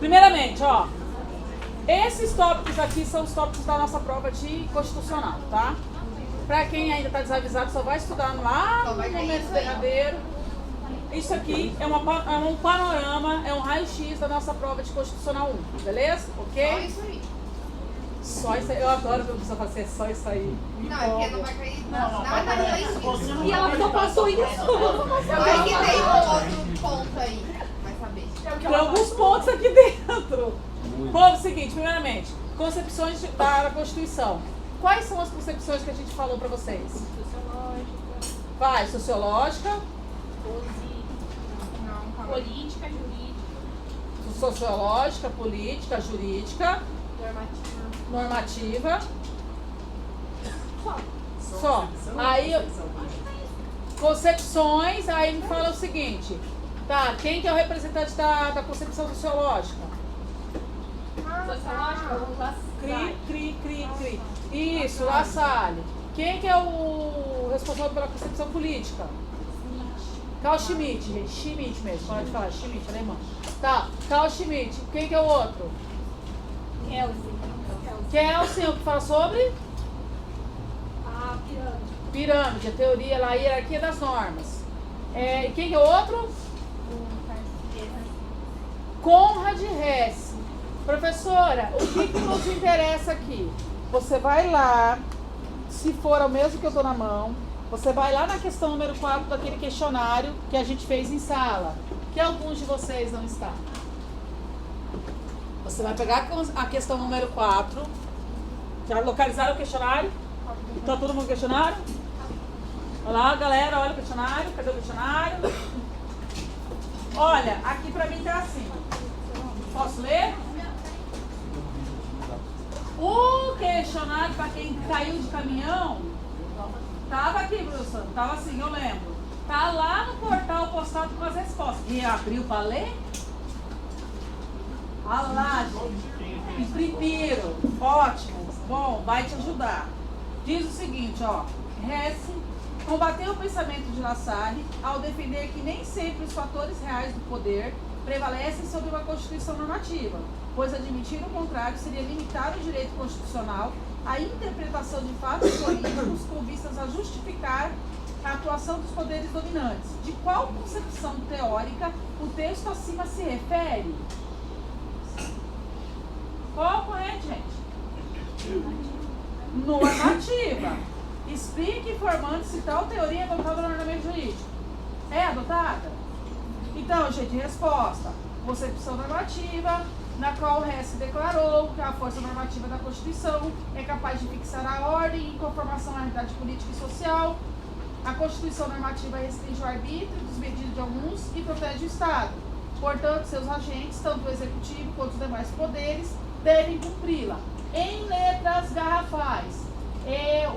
Primeiramente, ó, esses tópicos aqui são os tópicos da nossa prova de constitucional, tá? Pra quem ainda tá desavisado, só vai estudar lá no momento derradeiro. Isso aqui é um panorama, é um raio-x da nossa prova de constitucional 1, beleza? Ok? Só isso aí. Só isso aí. Eu adoro ver o pessoal falar assim, é só isso aí. Não, é porque não vai cair nada nisso. E ela só passou isso. Vai que tem um outro ponto aí. Vai saber. Tem alguns pontos aqui dentro. Povo, é o seguinte, primeiramente, concepções da Constituição. Quais são as concepções que a gente falou pra vocês? Sociológica, Vai, sociológica, política, jurídica, sociológica, política, jurídica, normativa. Só. Aí, concepções, aí me fala o seguinte, tá, quem que é o representante da concepção sociológica? sociológica, vamos lá. Cri. Isso, La Salle. Quem que é o responsável pela concepção política? Carl Schmitt, gente. Schmitt mesmo, pode falar. Schmitt, alemão. Tá, Carl Schmitt. Quem que é o outro? Kelsen, o que fala sobre? A Pirâmide, a teoria, lá, a hierarquia das normas. E quem que é o outro? Conrad Hesse. Professora, o que nos interessa aqui? Você vai lá, se for o mesmo que eu dou na mão, você vai lá na questão número 4 daquele questionário que a gente fez em sala, que alguns de vocês não estão. Você vai pegar a questão número 4. Já localizaram o questionário? Tá todo mundo no questionário? Olha lá, galera, olha o questionário. Cadê o questionário? Olha, aqui pra mim tá assim. Posso ler? O questionário, para quem caiu de caminhão, tava aqui, professor. Tava assim, eu lembro. Tá lá no portal postado com as respostas. E abriu para ler? Olha lá, gente. Imprimiram. Ótimo. Bom, vai te ajudar. Diz o seguinte, ó. Hesse combateu o pensamento de La Salle ao defender que nem sempre os fatores reais do poder prevalecem sobre uma Constituição normativa, pois admitir o contrário seria limitar o direito constitucional à interpretação de fatos políticos com vistas a justificar a atuação dos poderes dominantes. De qual concepção teórica o texto acima se refere? Qual é correto, gente? Normativa. Explique informando se tal teoria é adotada no ordenamento jurídico. É adotada? Então, gente, resposta. Concepção normativa, na qual Hesse declarou que a força normativa da Constituição é capaz de fixar a ordem em conformação à realidade política e social. A Constituição normativa restringe o arbítrio desmedido de alguns e protege o Estado. Portanto, seus agentes, tanto o Executivo quanto os demais poderes, devem cumpri-la. Em letras garrafais,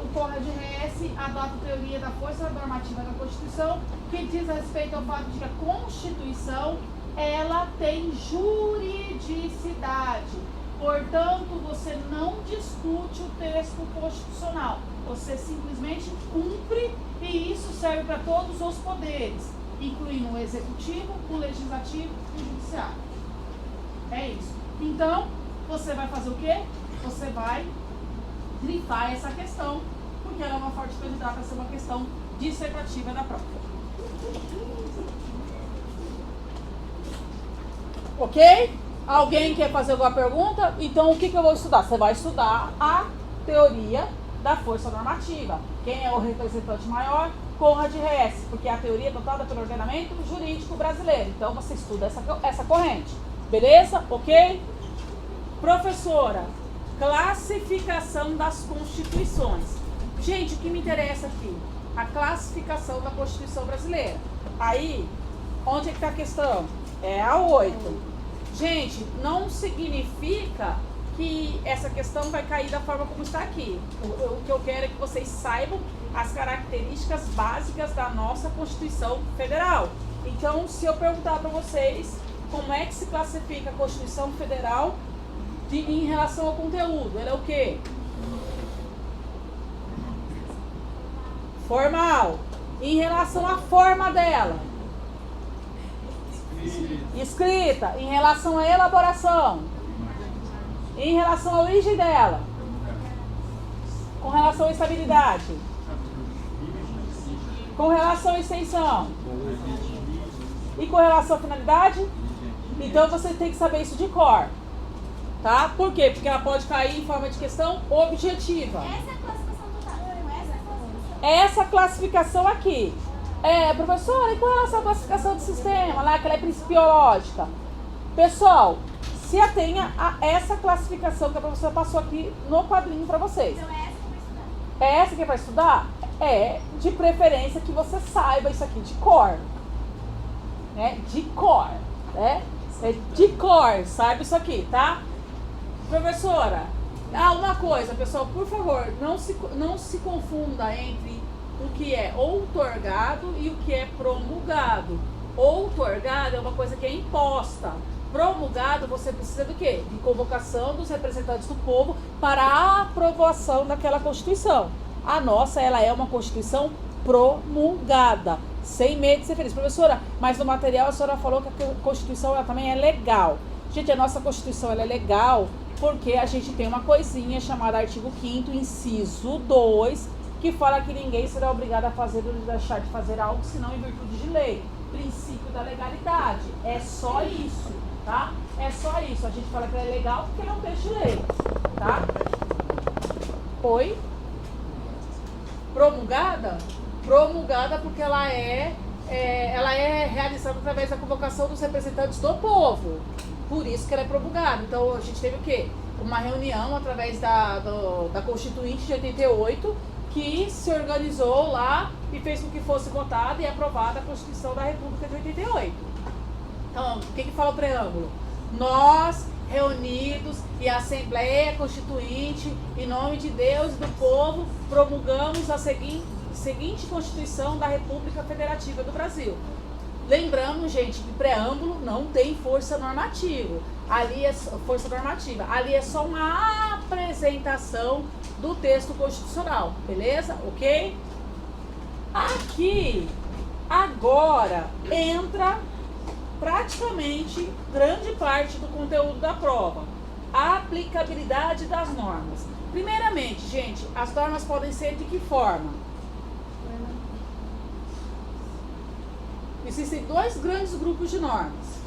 o Conrad Hesse adota a teoria da força normativa da Constituição, que diz respeito ao fato de que a Constituição ela tem juridicidade. Portanto, você não discute o texto constitucional. Você simplesmente cumpre, e isso serve para todos os poderes, incluindo o Executivo, o Legislativo e o Judiciário. É isso. Então, você vai fazer o quê? Você vai grifar essa questão, porque ela é uma forte candidata a ser uma questão dissertativa da prova. Ok? Alguém quer fazer alguma pergunta? Então, o que eu vou estudar? Você vai estudar a teoria da força normativa. Quem é o representante maior? Conrad Hesse, porque é a teoria adotada pelo ordenamento jurídico brasileiro. Então, você estuda essa corrente. Beleza? Ok? Professora, classificação das constituições. Gente, o que me interessa aqui? A classificação da Constituição brasileira. Aí, onde é que está a questão? É a 8. Gente, não significa que essa questão vai cair da forma como está aqui. O que eu quero é que vocês saibam as características básicas da nossa Constituição Federal. Então, se eu perguntar para vocês como é que se classifica a Constituição Federal em relação ao conteúdo, ela é o quê? Formal. Em relação à forma dela. Escrita. Em relação à elaboração. Em relação à origem dela. Com relação à estabilidade. Com relação à extensão. E com relação à finalidade. Então você tem que saber isso de cor. Tá? Por quê? Porque ela pode cair em forma de questão objetiva. Essa é a classificação do dado. Essa é a classificação. Essa classificação aqui. Professora, e com relação à classificação do sistema, lá que ela é principiológica? Pessoal, se atenha a essa classificação que a professora passou aqui no quadrinho para vocês. Então é essa que eu vou estudar. É essa que é para estudar? É de preferência que você saiba isso aqui de cor. Né? De cor. Né? É de cor, saiba isso aqui, tá? Professora, uma coisa, pessoal, por favor, não se confunda entre o que é outorgado e o que é promulgado. Outorgado é uma coisa que é imposta. Promulgado, você precisa do quê? De convocação dos representantes do povo para a aprovação daquela Constituição. A nossa, ela é uma Constituição promulgada, sem medo de ser feliz. Professora, mas no material a senhora falou que a Constituição ela também é legal. Gente, a nossa Constituição ela é legal porque a gente tem uma coisinha chamada artigo 5º, inciso 2, que fala que ninguém será obrigado a fazer ou deixar de fazer algo senão em virtude de lei. Princípio da legalidade. É só isso, tá? É só isso. A gente fala que ela é legal porque não texto de lei, tá? Oi? Promulgada? Promulgada porque ela é realizada através da convocação dos representantes do povo. Por isso que ela é promulgada. Então a gente teve o quê? Uma reunião através da Constituinte de 88, que se organizou lá e fez com que fosse votada e aprovada a Constituição da República de 88. Então, o que fala o preâmbulo? Nós, reunidos e a Assembleia Constituinte, em nome de Deus e do povo, promulgamos a seguinte Constituição da República Federativa do Brasil. Lembrando, gente, que preâmbulo não tem força normativa. Ali é força normativa. Ali é só uma apresentação do texto constitucional, beleza? Ok? Aqui, agora, entra praticamente grande parte do conteúdo da prova. A aplicabilidade das normas. Primeiramente, gente, as normas podem ser de que forma? Existem dois grandes grupos de normas.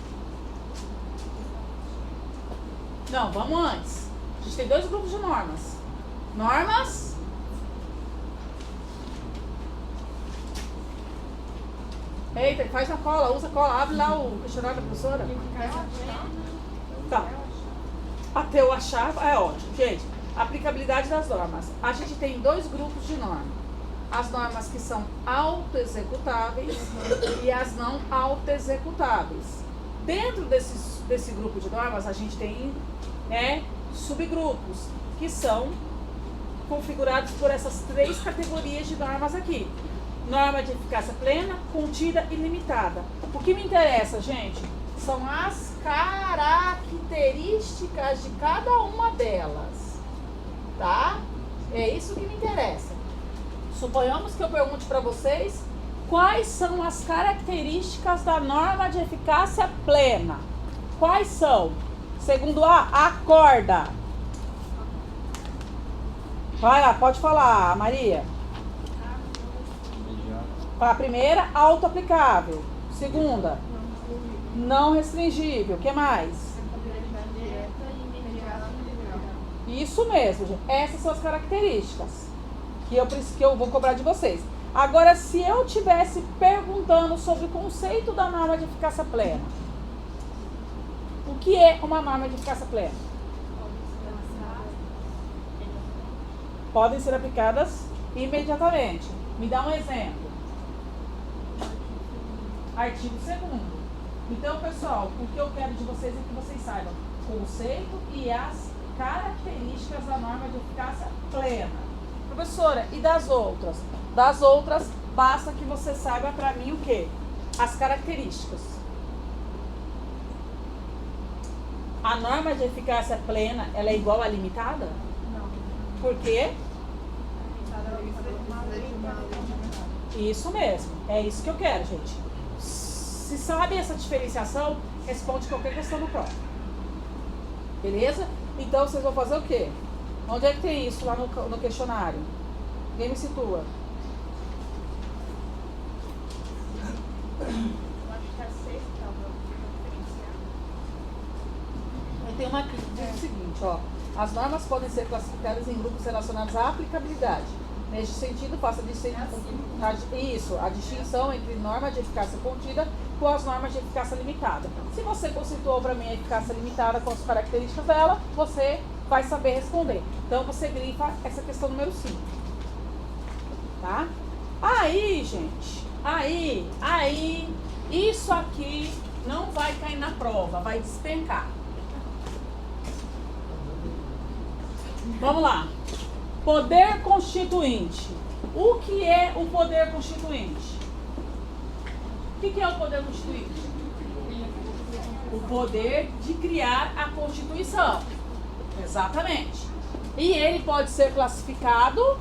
Não, vamos antes. A gente tem dois grupos de normas. Normas. Eita, faz na cola, usa cola, abre lá o questionário da professora. Tá. Até eu achar, é ótimo. Gente, aplicabilidade das normas. A gente tem dois grupos de normas. As normas que são autoexecutáveis e as não autoexecutáveis. Dentro desse grupo de normas, a gente tem subgrupos, que são configurados por essas três categorias de normas aqui. Norma de eficácia plena, contida e limitada. O que me interessa, gente, são as características de cada uma delas. Tá? É isso que me interessa. Suponhamos que eu pergunte para vocês quais são as características da norma de eficácia plena. Quais são? Segundo A, acorda. Vai lá, pode falar, Maria. A primeira, auto-aplicável. Segunda, não restringível. O que mais? Isso mesmo, gente. Essas são as características que eu vou cobrar de vocês. Agora, se eu estivesse perguntando sobre o conceito da norma de eficácia plena, o que é uma norma de eficácia plena? Podem ser aplicadas imediatamente. Me dá um exemplo. Artigo 2º. Então, pessoal, o que eu quero de vocês é que vocês saibam o conceito e as características da norma de eficácia plena. Professora, e das outras? Das outras, basta que você saiba para mim o quê? As características. A norma de eficácia plena, ela é igual à limitada? Não. Por quê? Isso mesmo. É isso que eu quero, gente. Se sabe essa diferenciação, responde qualquer questão na prova. Beleza? Então vocês vão fazer o quê? Onde é que tem isso lá no questionário? Quem me situa? Tem uma aqui que diz o seguinte, ó. As normas podem ser classificadas em grupos relacionados à aplicabilidade. Neste sentido, faça a distinção entre norma de eficácia contida com as normas de eficácia limitada. Se você conceituou para mim a eficácia limitada com as características dela, você vai saber responder. Então, você grifa essa questão número 5. Tá? Aí, gente, aí, isso aqui não vai cair na prova, vai despencar. Vamos lá. Poder constituinte. O que é o poder constituinte? O que é o poder constituinte? O poder de criar a Constituição. Exatamente. E ele pode ser classificado.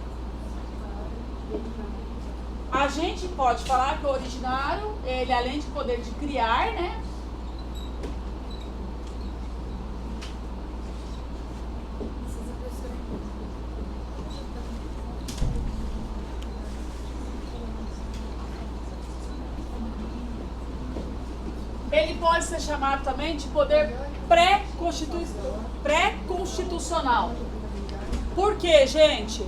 A gente pode falar que o originário, ele além de poder de criar, né? Ele pode ser chamado também de poder pré-constitucional. Por quê, gente?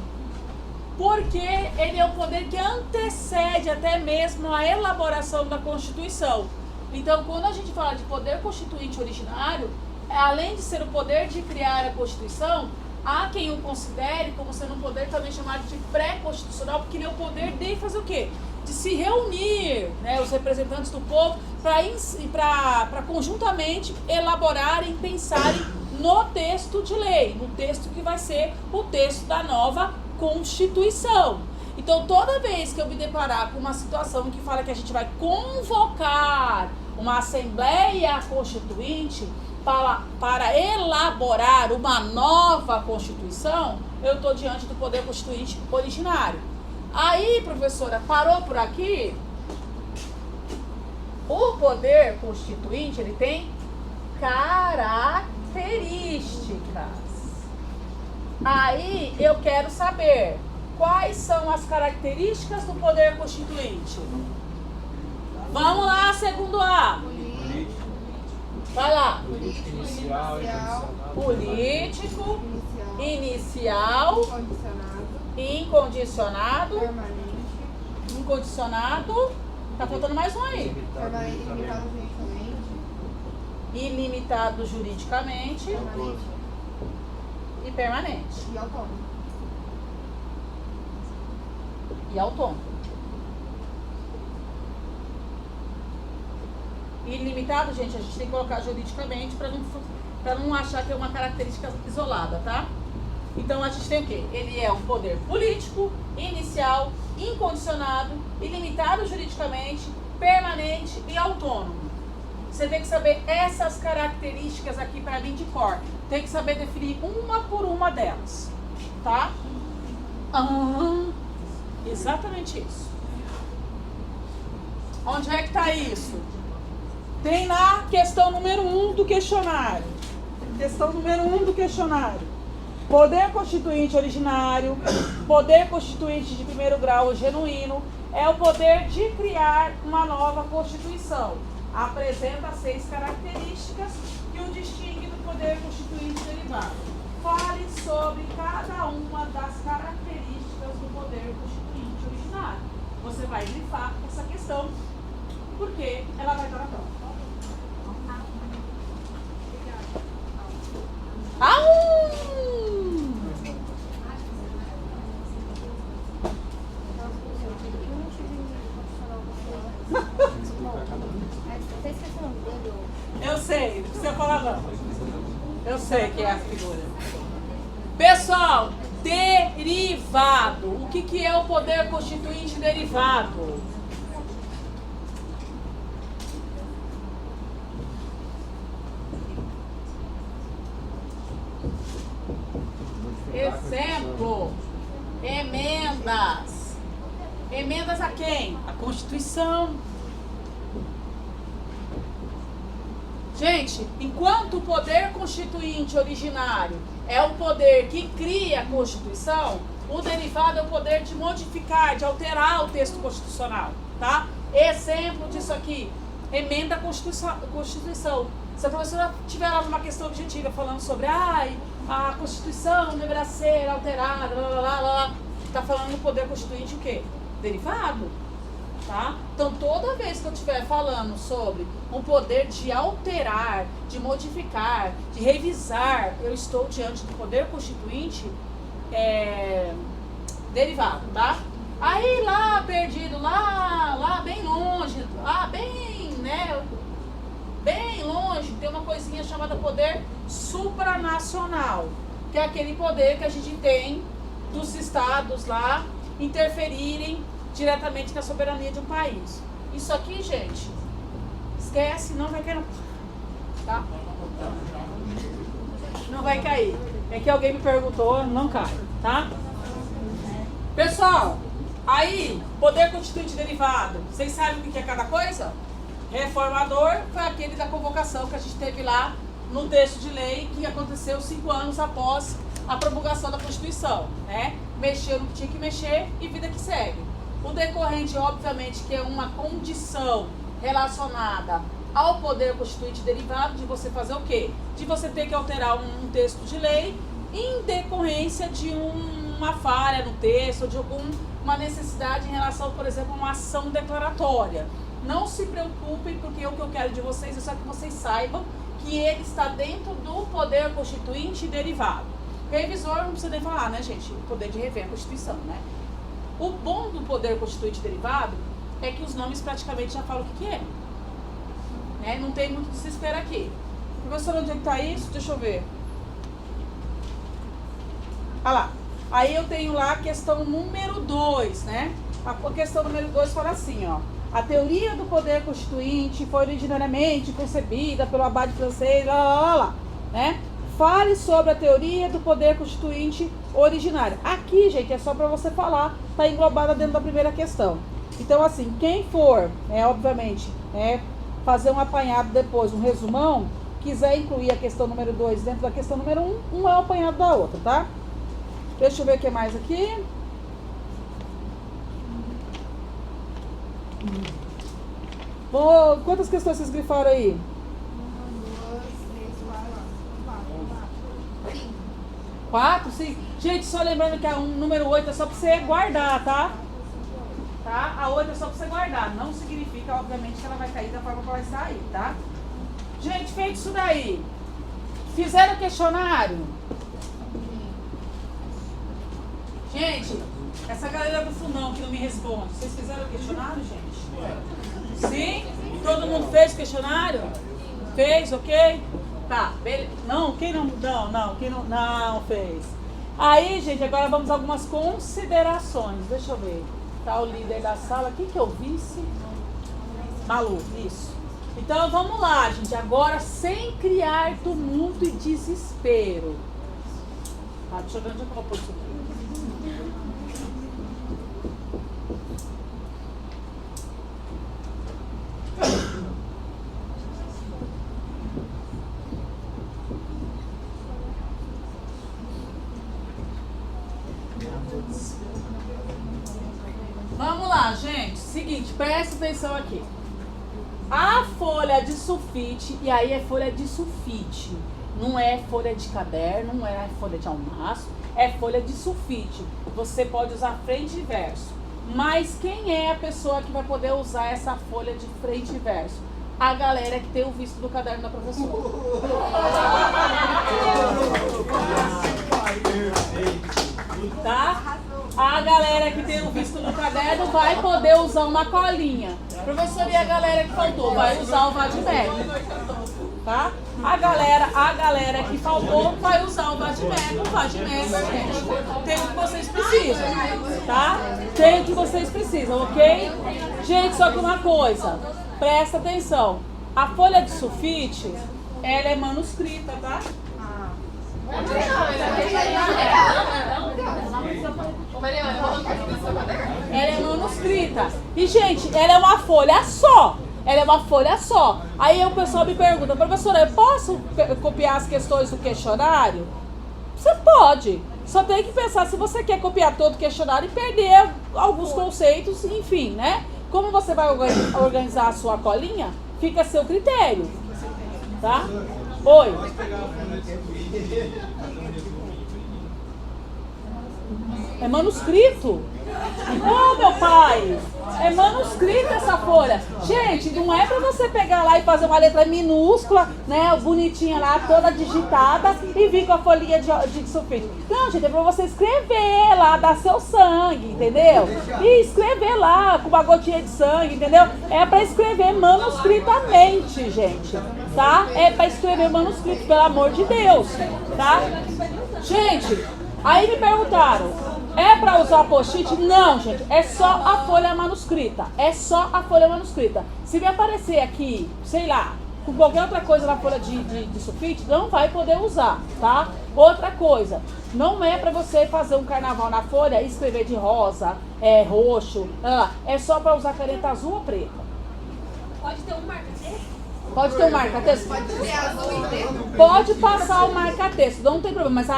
Porque ele é um poder que antecede até mesmo a elaboração da Constituição. Então, quando a gente fala de poder constituinte originário, além de ser o poder de criar a Constituição, há quem o considere como sendo um poder também chamado de pré-constitucional, porque ele é o poder de fazer o quê? De se reunir, né, os representantes do povo para conjuntamente elaborarem, pensarem no texto de lei, no texto que vai ser o texto da nova Constituição. Então, toda vez que eu me deparar com uma situação em que fala que a gente vai convocar uma Assembleia Constituinte para elaborar uma nova Constituição, eu estou diante do poder constituinte originário. Aí, professora, parou por aqui? O poder constituinte, ele tem características. Aí, eu quero saber quais são as características do poder constituinte. Vamos lá, segundo A. Vai lá. Político, inicial, incondicionado, incondicionado. Tá faltando mais um aí. Ilimitado juridicamente. E permanente. E autônomo. Ilimitado, gente, a gente tem que colocar juridicamente para não achar que é uma característica isolada, tá? Então a gente tem o quê? Ele é um poder político, inicial, incondicionado, ilimitado juridicamente, permanente e autônomo. Você tem que saber essas características aqui para mim de cor. Tem que saber definir uma por uma delas, tá? Exatamente isso. Onde é que está isso? Tem na questão número 1 do questionário. Questão número 1 do questionário. Poder constituinte originário, poder constituinte de primeiro grau genuíno, é o poder de criar uma nova Constituição. Apresenta 6 características que o distingue do poder constituinte derivado. Fale sobre cada uma das características do poder constituinte originário. Você vai grifar essa questão, porque ela vai estar na prova. Eu sei, não precisa falar não. Eu sei que é a figura. Pessoal, derivado. O que é o poder constituinte derivado? Exemplo, emendas. Emendas a quem? A Constituição. Gente, enquanto o poder constituinte originário é o poder que cria a Constituição, o derivado é o poder de modificar, de alterar o texto constitucional, tá? Exemplo disso aqui, emenda à Constituição. Se a professora tiver lá numa questão objetiva falando sobre a Constituição deverá ser alterada, está falando do poder constituinte o quê? Derivado. Tá? Então, toda vez que eu estiver falando sobre um poder de alterar, de modificar, de revisar, eu estou diante do poder constituinte derivado, tá? Aí lá perdido, lá bem longe, bem longe, tem uma coisinha chamada poder supranacional, que é aquele poder que a gente tem dos estados lá interferirem diretamente na soberania de um país. Isso aqui, gente, esquece, não vai cair no... tá? Não vai cair. É que alguém me perguntou, não cai, tá? Pessoal, aí, poder constituinte derivado, vocês sabem o que é cada coisa? Reformador foi aquele da convocação que a gente teve lá no texto de lei que aconteceu 5 anos após a promulgação da Constituição, né? Mexeu no que tinha que mexer e vida que segue. O decorrente, obviamente, que é uma condição relacionada ao poder constituinte derivado de você fazer o quê? De você ter que alterar um texto de lei em decorrência de uma falha no texto, ou de alguma necessidade em relação, por exemplo, a uma ação declaratória. Não se preocupem, porque o que eu quero de vocês é só que vocês saibam que ele está dentro do poder constituinte derivado. Revisor não precisa nem falar, né, gente? O poder de rever a Constituição, né? O bom do poder constituinte derivado é que os nomes praticamente já falam o que é. Né? Não tem muito desespero aqui. Professor, onde é que está isso? Deixa eu ver. Ah lá. Aí eu tenho lá a questão número 2, né? A questão número 2 fala assim, ó. A teoria do poder constituinte foi originariamente concebida pelo abade francês, né? Fale sobre a teoria do poder constituinte originário. Aqui, gente, é só para você falar, está englobada dentro da primeira questão. Então, assim, quem for, obviamente, fazer um apanhado depois, um resumão, quiser incluir a questão número 2 dentro da questão número 1, um é o apanhado da outra, tá? Deixa eu ver o que mais aqui. Bom, quantas questões vocês grifaram aí? 4, 5. Gente, só lembrando que o número 8 é só para você guardar, tá? A 8 é só para você guardar. Não significa, obviamente, que ela vai cair da forma que ela está aí, tá? Gente, feito isso daí. Fizeram o questionário? Gente, essa galera do fundão que não me responde, vocês fizeram o questionário, gente? Sim? Todo mundo fez o questionário? Fez, ok? Tá, beleza. Não, quem não fez. Aí, gente, agora vamos a algumas considerações. Deixa eu ver. Tá o líder da sala. Quem que eu vice? Malu, isso. Então, vamos lá, gente. Agora, sem criar tumulto e desespero. Tá, deixa eu ver onde é que eu vou pôr isso aqui. Vamos lá, gente. Seguinte, presta atenção aqui. A folha de sulfite, e aí é folha de sulfite, não é folha de caderno, não é folha de almaço, é folha de sulfite. Você pode usar frente e verso. Mas quem é a pessoa que vai poder usar essa folha de frente e verso? A galera que tem o visto do caderno da professora. Tá? A galera que tem o visto no caderno vai poder usar uma colinha. Professor, e a galera que faltou vai usar o vadimeco. Tá? A galera que faltou vai usar o vadimeco. O vadimeco, gente, tem o que vocês precisam. Tá? Tem o que vocês precisam, ok? Gente, só que uma coisa, presta atenção. A folha de sulfite, ela é manuscrita, tá? Ela é manuscrita. E, gente, ela é uma folha só. Ela é uma folha só. Aí o pessoal me pergunta, professora, eu posso copiar as questões do questionário? Você pode. Só tem que pensar se você quer copiar todo o questionário e perder alguns conceitos, enfim, né? Como você vai organizar a sua colinha, fica a seu critério. Tá? Oi. É manuscrito? Oh, meu pai! É manuscrito essa folha. Gente, não é pra você pegar lá e fazer uma letra minúscula, né, bonitinha lá, toda digitada, e vir com a folhinha de sulfite. Não, gente, é pra você escrever lá, dar seu sangue, entendeu? E escrever lá, com uma gotinha de sangue, entendeu? É pra escrever manuscritamente, gente, tá? É pra escrever manuscrito, pelo amor de Deus, tá? Gente, aí me perguntaram, é pra usar post-it? Não, gente, é só a folha manuscrita. É só a folha manuscrita. Se me aparecer aqui, sei lá, com qualquer outra coisa na folha de sulfite, não vai poder usar, tá? Outra coisa, não é pra você fazer um carnaval na folha e escrever de rosa, roxo, é só pra usar caneta azul ou preta. Pode ter um marca-texto? Pode ter um marca-texto? Pode ser azul e preto. Pode passar o marca-texto, não tem problema, mas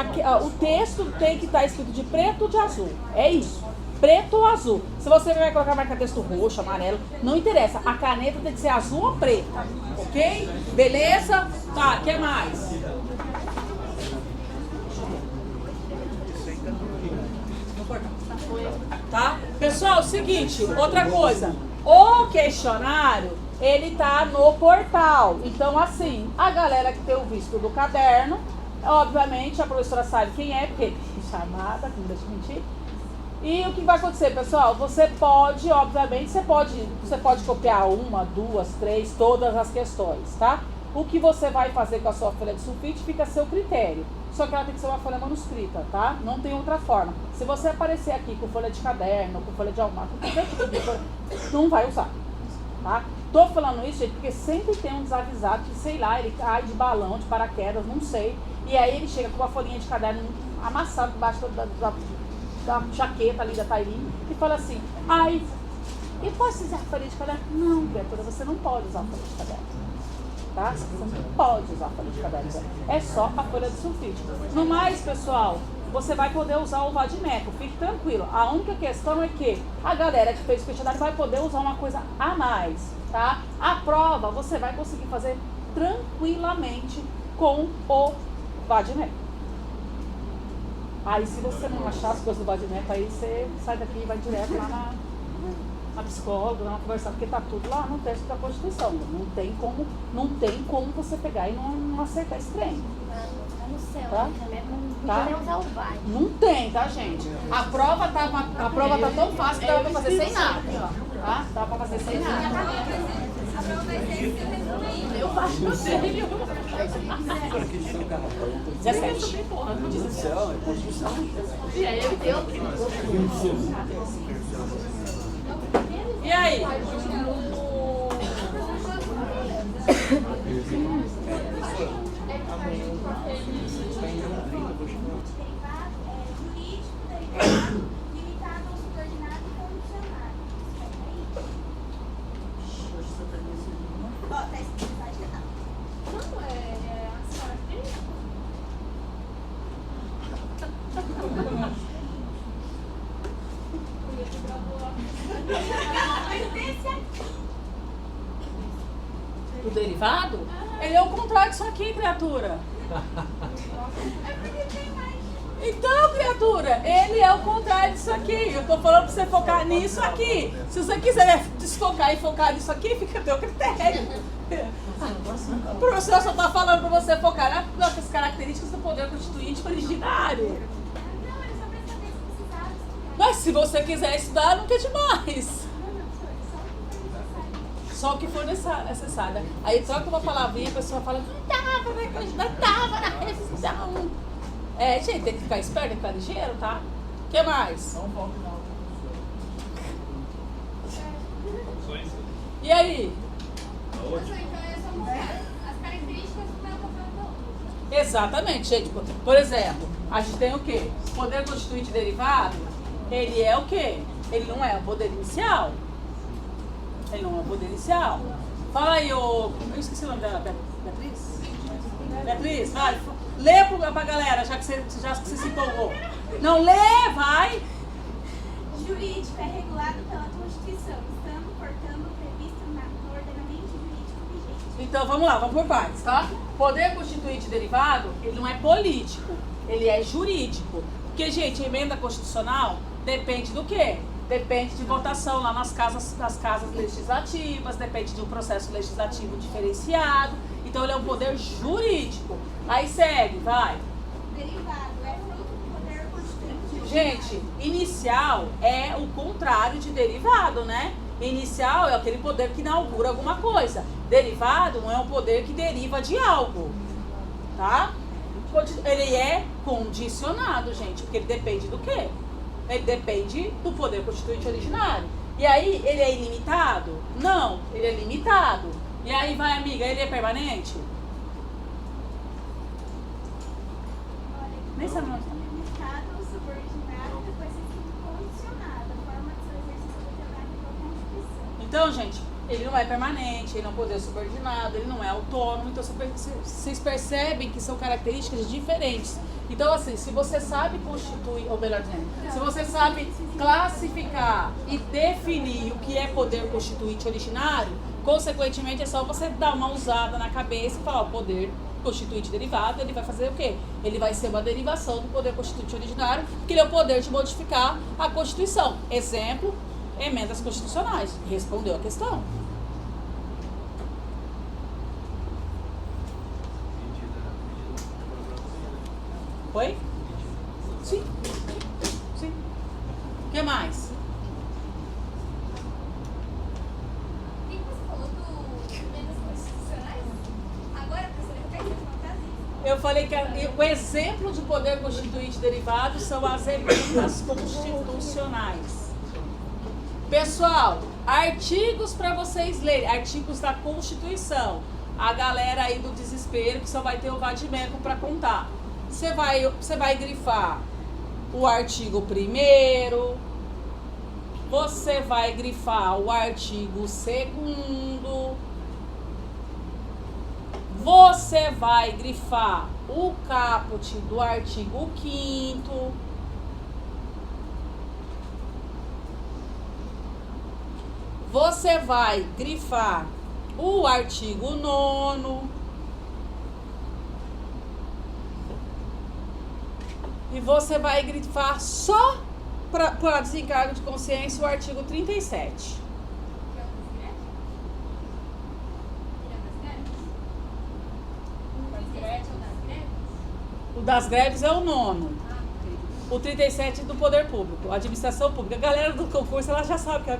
o texto tem que estar escrito de preto ou de azul. É isso. Preto ou azul. Se você vai colocar marca-texto roxo, amarelo, não interessa. A caneta tem que ser azul ou preta. Ok? Beleza? Tá, o que mais? Tá? Pessoal, seguinte, outra coisa. O questionário, ele tá no portal. Então, assim, a galera que tem o visto do caderno, obviamente a professora sabe quem é, porque tem chamada, não deixa eu mentir. E o que vai acontecer, pessoal? Você pode, obviamente, você pode copiar uma, duas, três, todas as questões, tá? O que você vai fazer com a sua folha de sulfite fica a seu critério. Só que ela tem que ser uma folha manuscrita, tá? Não tem outra forma. Se você aparecer aqui com folha de caderno, com folha de almanac, com qualquer tipo de folha, não vai usar, tá? Tô falando isso, gente, porque sempre tem um desavisado que, sei lá, ele cai de balão, de paraquedas, não sei. E aí ele chega com uma folhinha de caderno amassada debaixo da jaqueta ali da Tailine e fala assim, ai, eu posso usar a folha de caderno? Não, criatura, você não pode usar a folha de caderno. Tá? Você não pode usar a folha de caderno. É só a folha de sulfite. No mais, pessoal, você vai poder usar o vadimeco, fique tranquilo. A única questão é que a galera que fez o questionário vai poder usar uma coisa a mais, tá? A prova você vai conseguir fazer tranquilamente com o vadimeco. Aí se você não achar as coisas do vadimeco, aí você sai daqui e vai direto lá na psicóloga, não conversar, porque tá tudo lá no texto da Constituição. Não tem como você pegar e não acertar esse trem. No céu, tá? Não podemos usar o vai. Não tem, tá, gente? A prova tá tão fácil que dá pra fazer sem nada. Tá? Dá pra fazer sem nada. Eu faço meu filho. 17. E aí? Limitado ao subordinado e condicionado. Tá escrito lá, já tá. Não, é as características. O derivado? Ele é o contrário disso aqui, criatura. Então, criatura, ele é o contrário disso aqui. Eu tô falando pra você focar nisso aqui. Se você quiser desfocar e focar nisso aqui, fica a teu critério. O professor só tá falando pra você focar nas características do poder constituinte originário. Não, era só pra saber se precisava estudar. Mas se você quiser estudar, não quer demais. Só o que for necessário. Aí troca uma palavrinha, a pessoa fala, não tava na candidatura, tava na revisão. É, gente, tem que ficar esperto, tem que ficar ligeiro, tá? O que mais? E aí? Professor, então é só mudar as características do meu papel. Exatamente, gente. Por exemplo, a gente tem o quê? Poder constituinte derivado, ele é o quê? Ele não é o poder inicial. Ele não é o poder inicial. Fala aí, eu esqueci o nome dela, Beatriz? Beatriz, vai. Lê pra galera, já que você se empolgou. Não, lê, vai. Jurídico é regulado pela Constituição, estando, portanto, previsto no ordenamento jurídico vigente. Então vamos lá, vamos por partes, tá? Poder constituinte derivado, ele não é político, ele é jurídico. Porque, gente, emenda constitucional depende do quê? Depende de votação lá nas casas legislativas, depende de um processo legislativo diferenciado. Então ele é um poder jurídico. Aí segue, vai. Derivado é fruto do poder constituinte. Gente, inicial é o contrário de derivado, né? Inicial é aquele poder que inaugura alguma coisa. Derivado é um poder que deriva de algo, tá? Ele é condicionado, gente, porque ele depende do quê? Ele depende do poder constituinte originário. E aí, ele é ilimitado? Não, ele é limitado. E aí vai, amiga, ele é permanente? Nem sabe onde está. Limitado ou subordinado, depois é condicionado, a forma de seu exercício determinada pela Constituição. Então, gente, ele não é permanente, ele não é um poder subordinado, ele não é autônomo. Então, vocês percebem que são características diferentes. Então, assim, se você sabe constituir, ou melhor dizendo, se você sabe classificar e definir o que é poder constituinte originário, consequentemente é só você dar uma usada na cabeça e falar, o poder constituinte derivado, ele vai fazer o quê? Ele vai ser uma derivação do poder constituinte originário, que ele é o poder de modificar a Constituição. Exemplo, emendas constitucionais. Respondeu a questão. Oi? Sim. Sim. O que mais? O que você falou do emendas constitucionais? Agora, professora, eu quero uma frase. Eu falei que o exemplo de poder constituinte derivado são as emendas constitucionais. Pessoal, artigos para vocês lerem, artigos da Constituição. A galera aí do desespero que só vai ter o vadimeco para contar. Você vai grifar o artigo 1º, você vai grifar o artigo 2º, você vai grifar o caput do artigo 5º, você vai grifar o artigo 9º, e você vai grifar só para desencargo de consciência o artigo 37. O das greves é o 9º. O 37 do poder público, administração pública. A galera do concurso, ela já sabe que a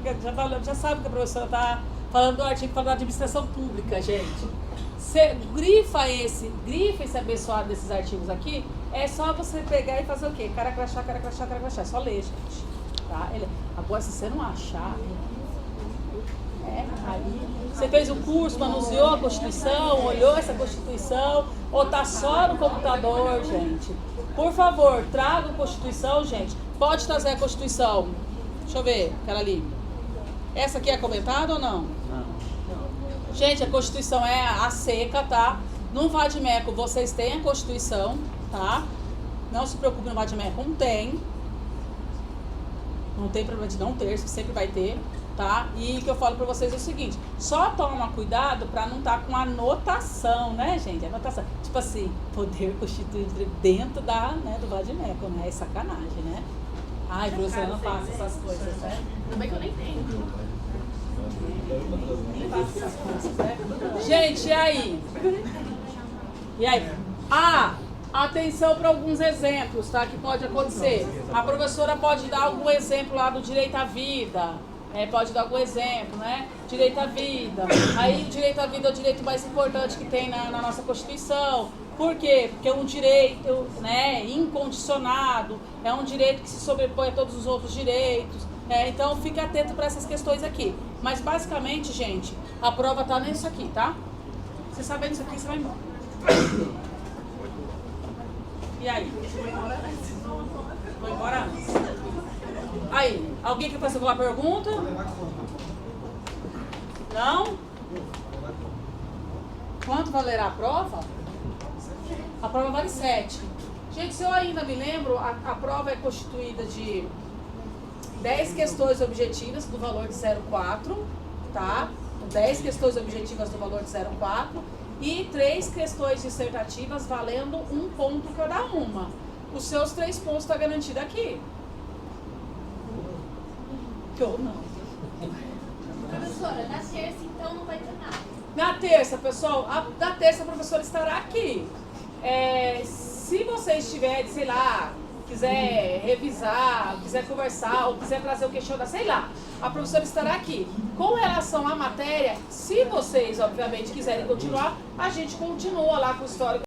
professora está falando do artigo da administração pública, gente. Você grifa esse abençoado desses artigos aqui, é só você pegar e fazer o quê? Cara crachá, é só ler, gente. Tá? Agora, se você não achar, aí você fez o curso, manuseou a Constituição, olhou essa Constituição, ou tá só no computador, gente. Por favor, traga a Constituição, gente. Pode trazer a Constituição. Deixa eu ver, aquela ali. Essa aqui é comentada ou não? Não. Gente, a Constituição é a seca, tá? No Vadimeco vocês têm a Constituição, tá? Não se preocupe, no Vadimeco não tem. Não tem problema de não ter, sempre vai ter, tá? E o que eu falo pra vocês é o seguinte, só toma cuidado pra não estar com anotação, né, gente? Anotação. Tipo assim, poder constituinte dentro do Vadimeco, né? É sacanagem, né? Ai, professora, não faça essas coisas, né? Tudo bem que eu nem tenho. Nem faça essas coisas, né? Gente, e aí? E aí? Atenção para alguns exemplos, tá? Que pode acontecer. A professora pode dar algum exemplo lá do direito à vida. Pode dar algum exemplo, né? Direito à vida. Aí o direito à vida é o direito mais importante que tem na nossa Constituição. Por quê? Porque é um direito, né, incondicionado, é um direito que se sobrepõe a todos os outros direitos. Então fique atento para essas questões aqui. Mas basicamente, gente, a prova tá nisso aqui, tá? Você sabendo isso aqui, você vai embora. E aí? Vou embora antes. Aí, alguém quer fazer alguma pergunta? Não? Quanto valerá a prova? A prova vale 7. Gente, se eu ainda me lembro, a prova é constituída de 10 questões objetivas do valor de 0,4, tá? 10 questões objetivas do valor de 0,4 e 3 questões dissertativas valendo 1 ponto cada uma. Os seus 3 pontos estão garantidos aqui. Ou não. Professora, na terça então não vai ter nada. Na terça, pessoal, na terça a professora estará aqui. Se vocês tiverem, sei lá, quiser revisar, quiser conversar, ou quiser trazer o questionário, sei lá, a professora estará aqui. Com relação à matéria, se vocês, obviamente, quiserem continuar, a gente continua lá com o histórico.